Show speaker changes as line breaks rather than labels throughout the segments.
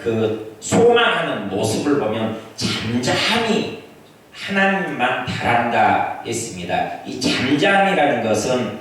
그 소망하는 모습을 보면 잠잠히 하나님만 바란다 했습니다. 이 잠잠이라는 것은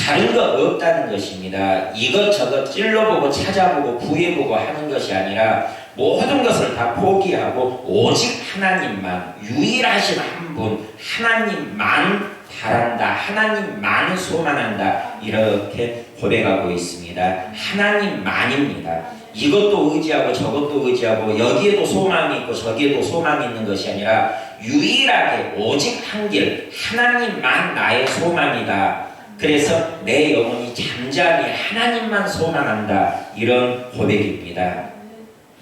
다른 것 없다는 것입니다. 이것저것 찔러보고 찾아보고 구해보고 하는 것이 아니라 모든 것을 다 포기하고 오직 하나님만, 유일하신 한 분 하나님만 바란다, 하나님만 소망한다, 이렇게 고백하고 있습니다. 하나님만입니다. 이것도 의지하고 저것도 의지하고 여기에도 소망이 있고 저기에도 소망이 있는 것이 아니라 유일하게 오직 한 길, 하나님만 나의 소망이다. 그래서 내 영혼이 잠잠히 하나님만 소망한다, 이런 고백입니다.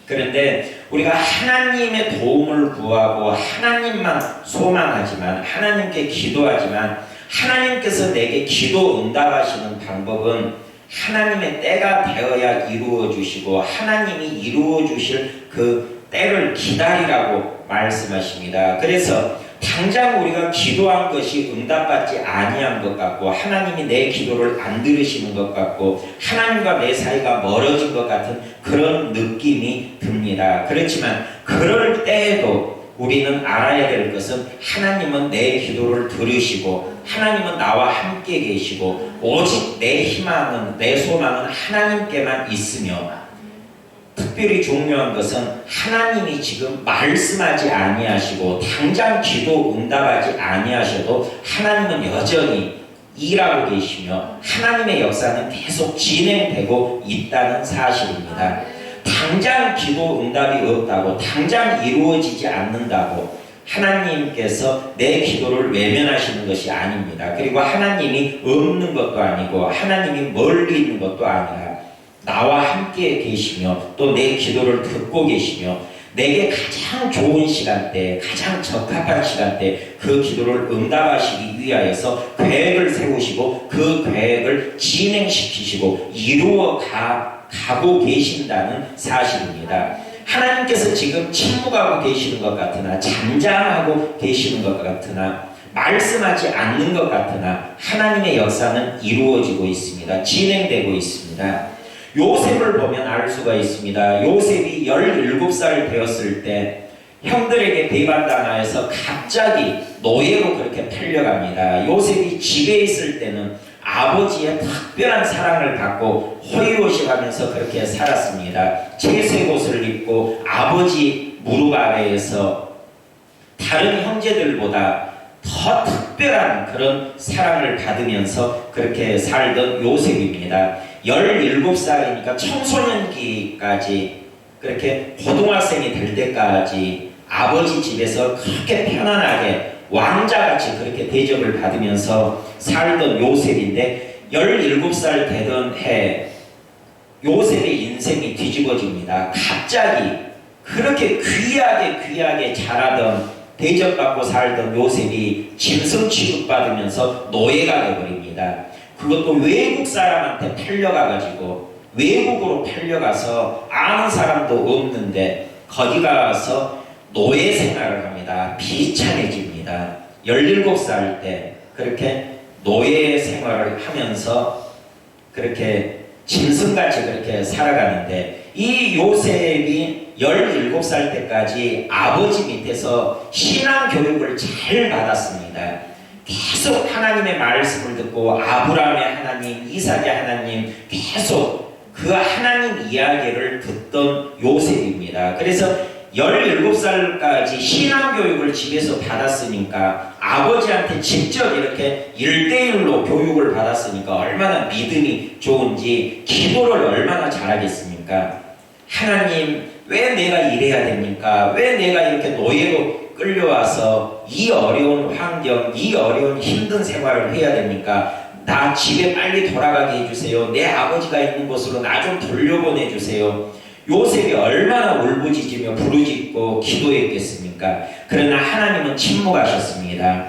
그런데 우리가 하나님의 도움을 구하고 하나님만 소망하지만, 하나님께 기도하지만, 하나님께서 내게 기도 응답하시는 방법은 하나님의 때가 되어야 이루어 주시고 하나님이 이루어 주실 그 때를 기다리라고 말씀하십니다. 그래서 당장 우리가 기도한 것이 응답받지 아니한 것 같고, 하나님이 내 기도를 안 들으시는 것 같고, 하나님과 내 사이가 멀어진 것 같은 그런 느낌이 듭니다. 그렇지만 그럴 때에도 우리는 알아야 될 것은 하나님은 내 기도를 들으시고 하나님은 나와 함께 계시고 오직 내 희망은, 내 소망은 하나님께만 있으며, 특별히 중요한 것은 하나님이 지금 말씀하지 아니하시고 당장 기도 응답하지 아니하셔도 하나님은 여전히 일하고 계시며 하나님의 역사는 계속 진행되고 있다는 사실입니다. 당장 기도 응답이 없다고, 당장 이루어지지 않는다고 하나님께서 내 기도를 외면하시는 것이 아닙니다. 그리고 하나님이 없는 것도 아니고 하나님이 멀리 있는 것도 아니라 나와 함께 계시며 또 내 기도를 듣고 계시며 내게 가장 좋은 시간대, 가장 적합한 시간대 그 기도를 응답하시기 위하여서 계획을 세우시고 그 계획을 진행시키시고 이루어 가고 계신다는 사실입니다. 하나님께서 지금 침묵하고 계시는 것 같으나, 잠잠하고 계시는 것 같으나, 말씀하지 않는 것 같으나 하나님의 역사는 이루어지고 있습니다. 진행되고 있습니다. 요셉을 보면 알 수가 있습니다. 요셉이 17살 되었을 때 형들에게 배반당하여서 갑자기 노예로 그렇게 팔려갑니다. 요셉이 집에 있을 때는 아버지의 특별한 사랑을 받고 호의호식하면서 그렇게 살았습니다. 채색 옷을 입고 아버지 무릎 아래에서 다른 형제들보다 더 특별한 그런 사랑을 받으면서 그렇게 살던 요셉입니다. 17살이니까 청소년기까지, 그렇게 고등학생이 될 때까지 아버지 집에서 그렇게 편안하게 왕자같이 그렇게 대접을 받으면서 살던 요셉인데 17살 되던 해 요셉의 인생이 뒤집어집니다. 갑자기 그렇게 귀하게 자라던, 대접받고 살던 요셉이 짐승 취급받으면서 노예가 되어버립니다. 그것도 외국 사람한테 팔려가가지고, 외국으로 팔려가서 아는 사람도 없는데 거기 가서 노예 생활을 합니다. 비참해집니다. 17살 때 그렇게 노예 생활을 하면서 그렇게 짐승같이 그렇게 살아가는데, 이 요셉이 17살 때까지 아버지 밑에서 신앙 교육을 잘 받았습니다. 계속 하나님의 말씀을 듣고 아브라함의 하나님, 이삭의 하나님, 계속 그 하나님 이야기를 듣던 요셉입니다. 그래서 17살까지 신앙교육을 집에서 받았으니까, 아버지한테 직접 이렇게 1대1로 교육을 받았으니까 얼마나 믿음이 좋은지, 기도를 얼마나 잘하겠습니까? 하나님, 왜 내가 이래야 됩니까? 왜 내가 이렇게 노예로 끌려와서 이 어려운 환경, 이 어려운 힘든 생활을 해야 됩니까? 나 집에 빨리 돌아가게 해주세요. 내 아버지가 있는 곳으로 나 좀 돌려보내주세요. 요셉이 얼마나 울부짖으며 부르짖고 기도했겠습니까? 그러나 하나님은 침묵하셨습니다.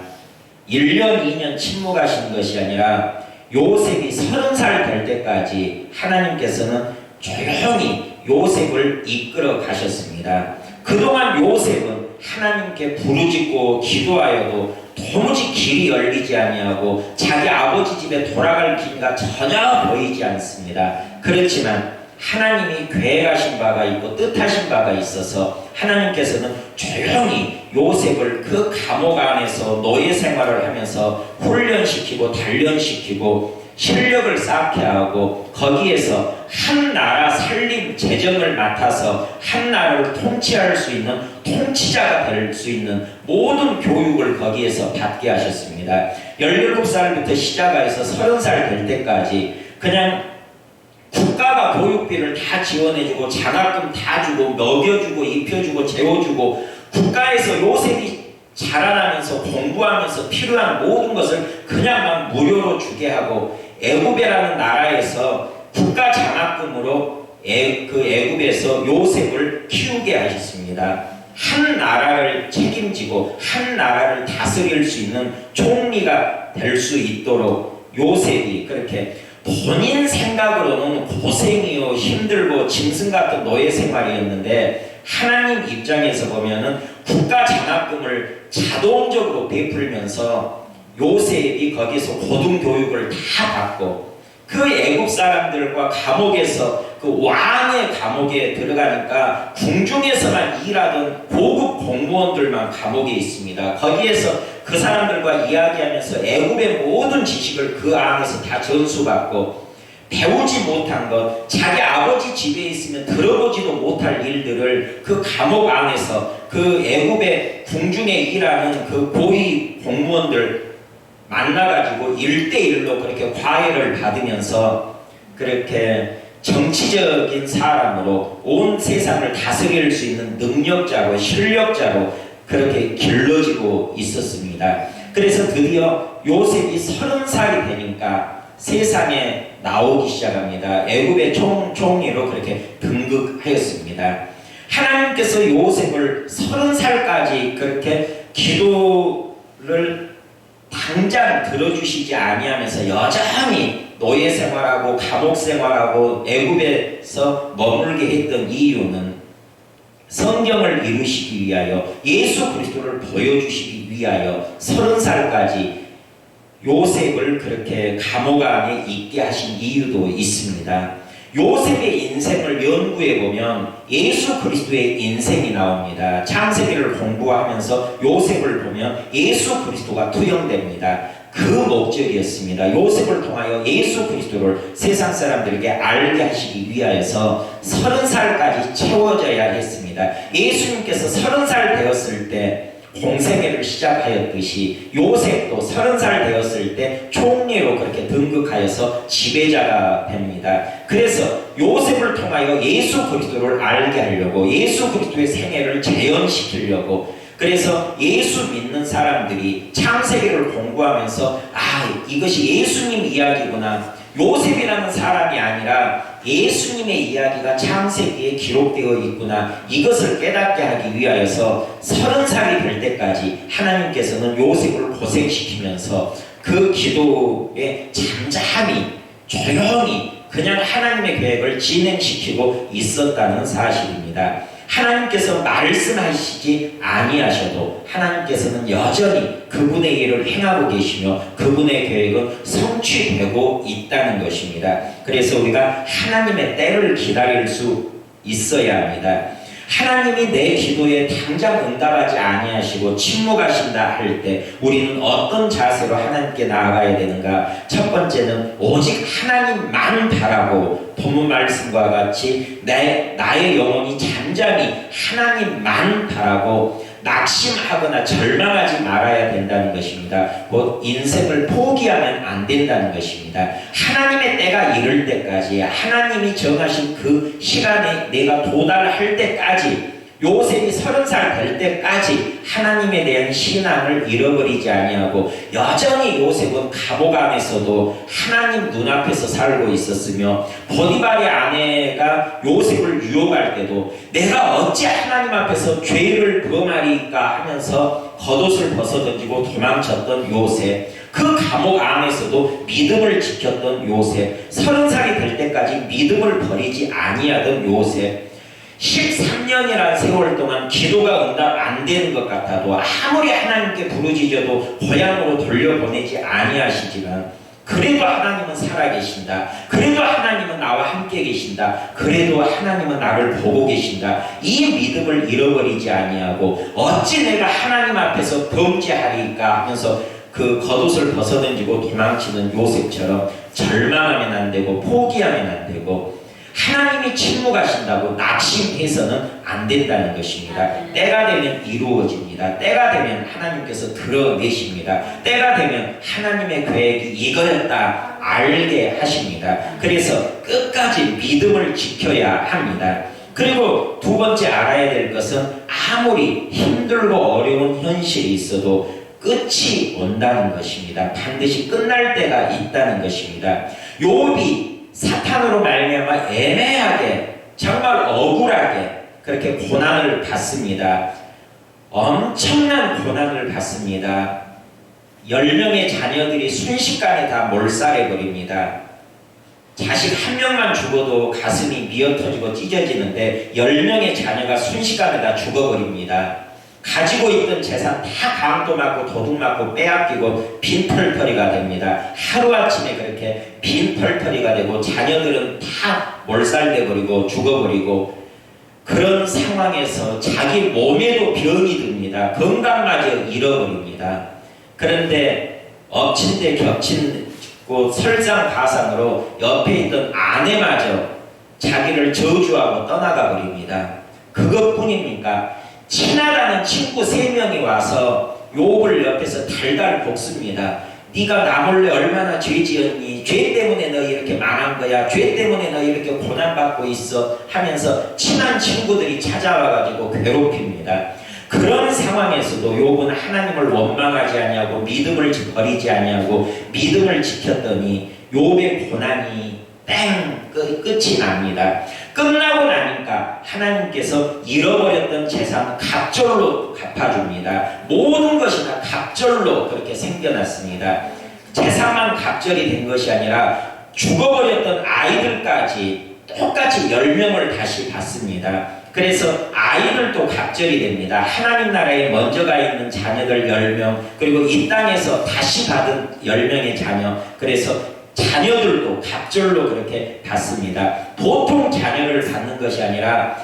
1년, 2년 침묵하신 것이 아니라 요셉이 30살 될 때까지 하나님께서는 조용히 요셉을 이끌어 가셨습니다. 그동안 요셉은 하나님께 부르짖고 기도하여도 도무지 길이 열리지 아니하고 자기 아버지 집에 돌아갈 기미가 전혀 보이지 않습니다. 그렇지만 하나님이 계획하신 바가 있고 뜻하신 바가 있어서 하나님께서는 조용히 요셉을 그 감옥 안에서 노예 생활을 하면서 훈련시키고 단련시키고 실력을 쌓게 하고 거기에서 한 나라 살림 재정을 맡아서 한 나라를 통치할 수 있는 통치자가 될 수 있는 모든 교육을 거기에서 받게 하셨습니다. 17살부터 시작해서 30살 될 때까지 그냥 국가가 교육비를 다 지원해주고 장학금 다 주고 먹여주고 입혀주고 재워주고 국가에서 요셉이 자라나면서 공부하면서 필요한 모든 것을 그냥 막 무료로 주게 하고 애굽이라는 나라에서 국가 장학금으로 그 애굽에서 요셉을 키우게 하셨습니다. 한 나라를 책임지고 한 나라를 다스릴 수 있는 총리가 될 수 있도록 요셉이 그렇게 본인 생각으로는 고생이요 힘들고 짐승 같은 노예 생활이었는데 하나님 입장에서 보면은 국가 장학금을 자동적으로 베풀면서 요셉이 거기서 고등교육을 다 받고 그 애굽 사람들과 감옥에서 그 왕의 감옥에 들어가니까 궁중에서만 일하던 고급 공무원들만 감옥에 있습니다. 거기에서 그 사람들과 이야기하면서 애굽의 모든 지식을 그 안에서 다 전수받고 배우지 못한 것, 자기 아버지 집에 있으면 들어보지도 못할 일들을 그 감옥 안에서 그 애굽의 궁중에 일하는 그 고위 공무원들 만나가지고 1대1로 그렇게 과외를 받으면서 그렇게 정치적인 사람으로 온 세상을 다스릴 수 있는 능력자로 실력자로 그렇게 길러지고 있었습니다. 그래서 드디어 요셉이 30살이 되니까 세상에 나오기 시작합니다. 애굽의 총리로 그렇게 등극하였습니다. 하나님께서 요셉을 30살까지 그렇게 기도를 당장 들어주시지 아니하면서 여전히 노예 생활하고 감옥 생활하고 애굽에서 머물게 했던 이유는 성경을 이루시기 위하여 예수 그리스도를 보여주시기 위하여 30살까지 요셉을 그렇게 감옥 안에 있게 하신 이유도 있습니다. 요셉의 인생을 연구해 보면 예수 그리스도의 인생이 나옵니다. 창세기를 공부하면서 요셉을 보면 예수 그리스도가 투영됩니다. 그 목적이었습니다. 요셉을 통하여 예수 그리스도를 세상 사람들에게 알게 하시기 위하여서 30살까지 채워져야 했습니다. 예수님께서 30살 되었을 때 공생애를 시작하였듯이 요셉도 30살 되었을 때 총리로 그렇게 등극하여서 지배자가 됩니다. 그래서 요셉을 통하여 예수 그리스도를 알게 하려고 예수 그리스도의 생애를 재현시키려고 그래서 예수 믿는 사람들이 창세기를 공부하면서 이것이 예수님 이야기구나. 요셉이라는 사람이 아니라 예수님의 이야기가 창세기에 기록되어 있구나. 이것을 깨닫게 하기 위하여서 30살이 될 때까지 하나님께서는 요셉을 고생시키면서 그 기도에 잠잠히 조용히 그냥 하나님의 계획을 진행시키고 있었다는 사실입니다. 하나님께서 말씀하시지 아니하셔도 하나님께서는 여전히 그분의 일을 행하고 계시며 그분의 계획은 성취되고 있다는 것입니다. 그래서 우리가 하나님의 때를 기다릴 수 있어야 합니다. 하나님이 내 기도에 당장 응답하지 아니하시고 침묵하신다 할 때 우리는 어떤 자세로 하나님께 나아가야 되는가? 첫 번째는 오직 하나님만 바라고 본문 말씀과 같이 나의 영혼이 잠잠히 하나님만 바라고 낙심하거나 절망하지 말아야 된다는 것입니다. 곧 인생을 포기하면 안 된다는 것입니다. 하나님의 때가 이를 때까지 하나님이 정하신 그 시간에 내가 도달할 때까지 요셉이 30살 될 때까지 하나님에 대한 신앙을 잃어버리지 아니하고 여전히 요셉은 감옥 안에서도 하나님 눈앞에서 살고 있었으며 보디발의 아내가 요셉을 유혹할 때도 내가 어찌 하나님 앞에서 죄를 범하리까 하면서 겉옷을 벗어던지고 도망쳤던 요셉, 그 감옥 안에서도 믿음을 지켰던 요셉, 30살이 될 때까지 믿음을 버리지 아니하던 요셉, 13년이라는 세월 동안 기도가 응답 안 되는 것 같아도 아무리 하나님께 부르짖어도 고향으로 돌려보내지 아니하시지만 그래도 하나님은 살아계신다. 그래도 하나님은 나와 함께 계신다. 그래도 하나님은 나를 보고 계신다. 이 믿음을 잃어버리지 아니하고 어찌 내가 하나님 앞에서 범죄하리까 하면서 그 겉옷을 벗어던지고 도망치는 요셉처럼 절망하면 안 되고 포기하면 안 되고 하나님이 침묵하신다고 낙심해서는 안 된다는 것입니다. 때가 되면 이루어집니다. 때가 되면 하나님께서 드러내십니다. 때가 되면 하나님의 계획이 이거였다 알게 하십니다. 그래서 끝까지 믿음을 지켜야 합니다. 그리고 두 번째 알아야 될 것은 아무리 힘들고 어려운 현실이 있어도 끝이 온다는 것입니다. 반드시 끝날 때가 있다는 것입니다. 욥이 사탄으로 말미암아 애매하게 정말 억울하게 그렇게 고난을 받습니다. 엄청난 고난을 받습니다. 10명의 자녀들이 순식간에 다 몰살해버립니다. 자식 한 명만 죽어도 가슴이 미어터지고 찢어지는데 10명의 자녀가 순식간에 다 죽어버립니다. 가지고 있던 재산 다 강도 맞고 도둑 맞고 빼앗기고 빈털터리가 됩니다. 하루아침에 그렇게 빈털터리가 되고 자녀들은 다 몰살돼버리고 죽어버리고 그런 상황에서 자기 몸에도 병이 듭니다. 건강마저 잃어버립니다. 그런데 엎친 데 겹친 설상가상으로 옆에 있던 아내마저 자기를 저주하고 떠나가 버립니다. 그것뿐입니까? 친하다는 친구 3명이 와서 욥을 옆에서 달달 볶습니다. 네가 나 몰래 얼마나 죄 지었니? 죄 때문에 너 이렇게 망한 거야. 죄 때문에 너 이렇게 고난받고 있어 하면서 친한 친구들이 찾아와가지고 괴롭힙니다. 그런 상황에서도 욥은 하나님을 원망하지 아니하고 믿음을 버리지 아니하고 믿음을 지켰더니 욥의 고난이 끝이 납니다. 끝나고 나니까 하나님께서 잃어버렸던 재산 갑절로 갚아줍니다. 모든 것이 다 갑절로 그렇게 생겨났습니다. 재산만 갑절이 된 것이 아니라 죽어버렸던 아이들까지 똑같이 10명을 다시 받습니다. 그래서 아이들도 갑절이 됩니다. 하나님 나라에 먼저 가 있는 자녀들 10명 그리고 이 땅에서 다시 받은 10명의 자녀 그래서 자녀들도 갑절로 그렇게 받습니다. 보통 자녀를 받는 것이 아니라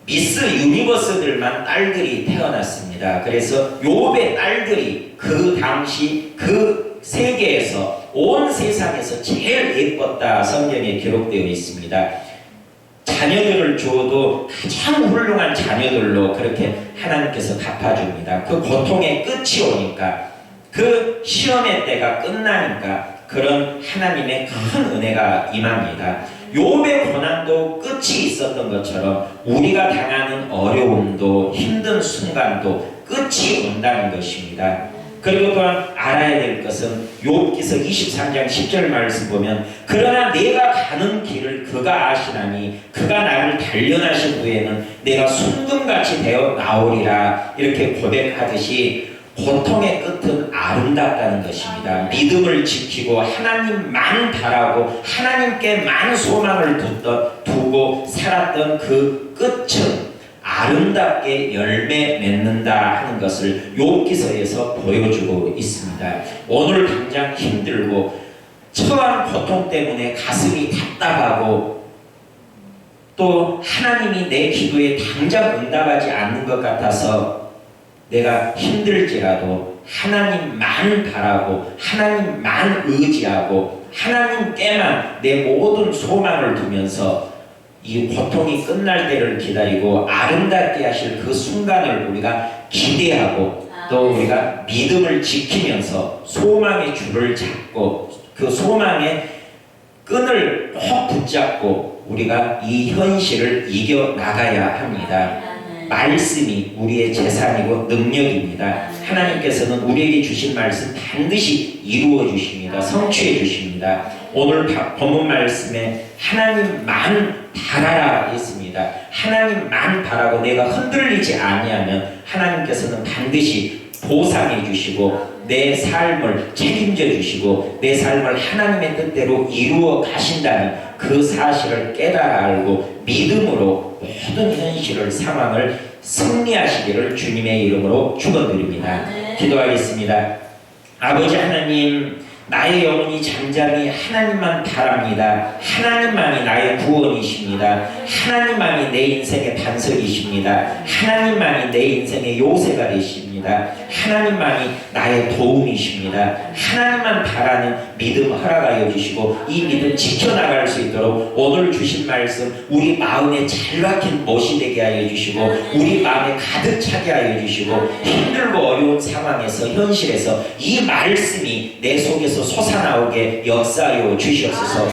미스 유니버스들만 딸들이 태어났습니다. 그래서 욥의 딸들이 그 당시 그 세계에서 온 세상에서 제일 예뻤다 성경에 기록되어 있습니다. 자녀들을 주어도 가장 훌륭한 자녀들로 그렇게 하나님께서 갚아줍니다. 그 고통의 끝이 오니까 그 시험의 때가 끝나니까 그런 하나님의 큰 은혜가 임합니다. 욥의 고난도 끝이 있었던 것처럼 우리가 당하는 어려움도 힘든 순간도 끝이 온다는 것입니다. 그리고 또한 알아야 될 것은 욥기서 23장 10절 말씀 보면 그러나 내가 가는 길을 그가 아시나니 그가 나를 단련하신 후에는 내가 순금같이 되어 나오리라 이렇게 고백하듯이 고통의 끝은 아름답다는 것입니다. 믿음을 지키고 하나님만 바라고 하나님께만 소망을 두고 살았던 그 끝은 아름답게 열매 맺는다 하는 것을 욥기서에서 보여주고 있습니다. 오늘 당장 힘들고 처한 고통 때문에 가슴이 답답하고 또 하나님이 내 기도에 당장 응답하지 않는 것 같아서 내가 힘들지라도 하나님만 바라고 하나님만 의지하고 하나님께만 내 모든 소망을 두면서 이 고통이 끝날 때를 기다리고 아름답게 하실 그 순간을 우리가 기대하고 또 우리가 믿음을 지키면서 소망의 줄을 잡고 그 소망의 끈을 꼭 붙잡고 우리가 이 현실을 이겨나가야 합니다. 말씀이 우리의 재산이고 능력입니다. 하나님께서는 우리에게 주신 말씀 반드시 이루어 주십니다. 성취해 주십니다. 오늘 본문 말씀에 하나님만 바라라 했습니다. 하나님만 바라고 내가 흔들리지 아니하면 하나님께서는 반드시 보상해 주시고 내 삶을 책임져 주시고 내 삶을 하나님의 뜻대로 이루어 가신다는 그 사실을 깨달아 알고 믿음으로 모든 현실을 상황을 승리하시기를 주님의 이름으로 축원드립니다. 기도하겠습니다. 아버지 하나님, 나의 영혼이 잠잠히 하나님만 바랍니다. 하나님만이 나의 구원이십니다. 하나님만이 내 인생의 반석이십니다. 하나님만이 내 인생의 요새가 되십니다. 하나님만이 나의 도움이십니다. 하나님만 바라는 믿음 허락하여 주시고 이 믿음 지켜나갈 수 있도록 오늘 주신 말씀 우리 마음에 잘 박힌 못이 되게 하여 주시고 우리 마음에 가득 차게 하여 주시고 힘들고 어려운 상황에서 현실에서 이 말씀이 내 속에서 솟아나오게 역사하여 주시옵소서.